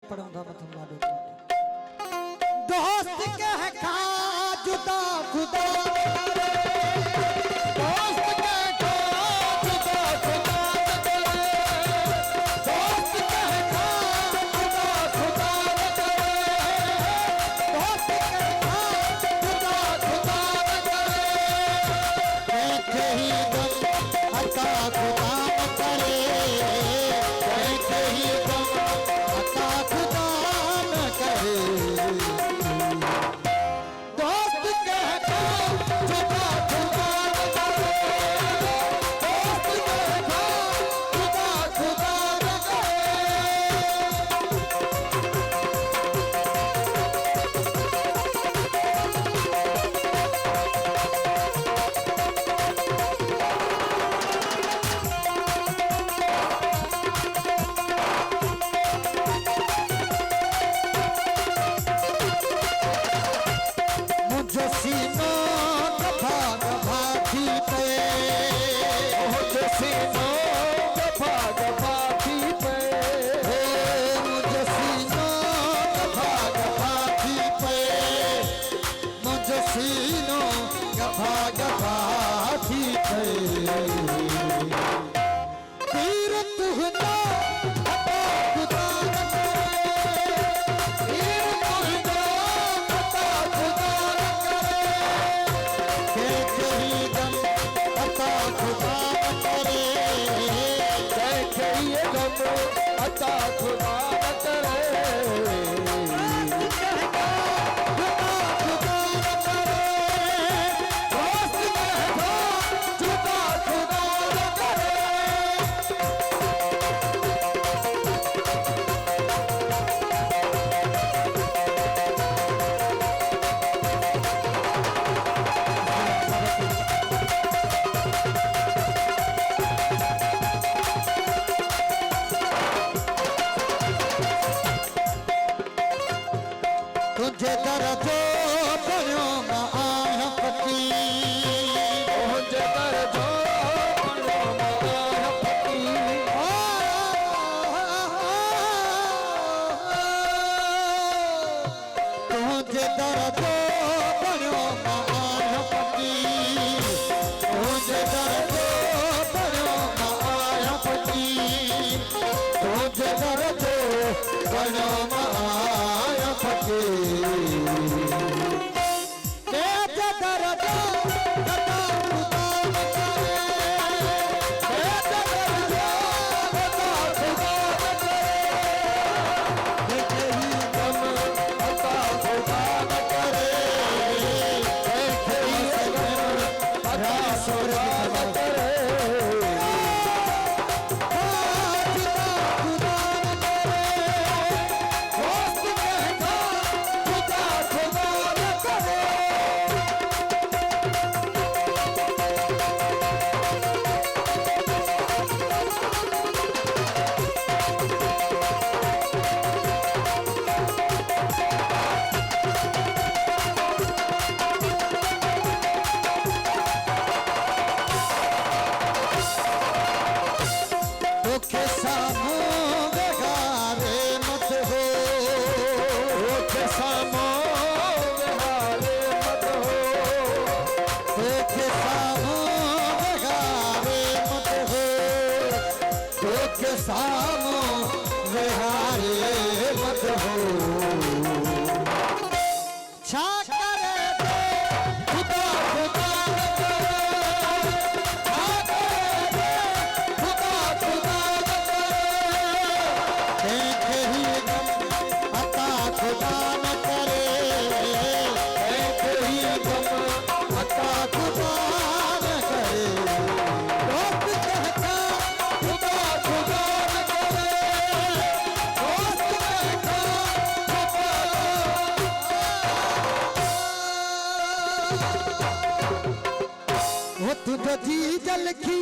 पढ़ूंगा मतलब मारो दोस्त के है खा जुदा खुदा दोस्त के खा जुदा खुदा दोस्त के है खा जुदा खुदा दोस्त के खा जुदा खुदा देखे ही दम अता खुदा करे देखे ही दम अता खुदा न करे दोस्त कहता जुदा खुदा न करे दोस्त कहता जुदा खुदा न करे मुझे सीनों दफा दफा खींचे मुझे सीनों दफा दफा खींचे मुझे सीनों दफा दफा खींचे मुझे सीनों दफा दफा खींचे तीर तुहना अता खुदा न करे तीर तुहना अता खुदा न करे देखे ही दम अता खुदा न करे देखे ही दम अता खुदा न करे जुदा खुदा न करे दोस्त कहता जुदा खुदा न करे तुझे दर्जो बनो ना आह पति तुझे दर्जो बनो ना आह पति तुझे दर्जो बनो ना आह पति तुझे दर्जो बनो ना आह पति तुझे दर्जो बनो ना आह पति तेरे दर्जो कता खुदा न करे तेरे दर्जो कता खुदा न करे देखे ही दम अता खुदा न करे देखे ही दम अता खुदा न करे जुदा खुदा न करे दोस्त कहता जुदा खुदा न करे दुखे सामू बेगारे मत हो दुखे सामू बेगारे मत हो दुखे सामू बेगारे मत हो दुखे सामू बेगारे मत हो छा करे दे खुदा खुदा न करे छा करे दे खुदा खुदा न करे देखे ही दम अता खुदा न करे देखे ही दम अता खुदा न करे दोस्त कहता खुदा खुदा न करे दोस्त कहता खुदा वो तुझ जी जल खी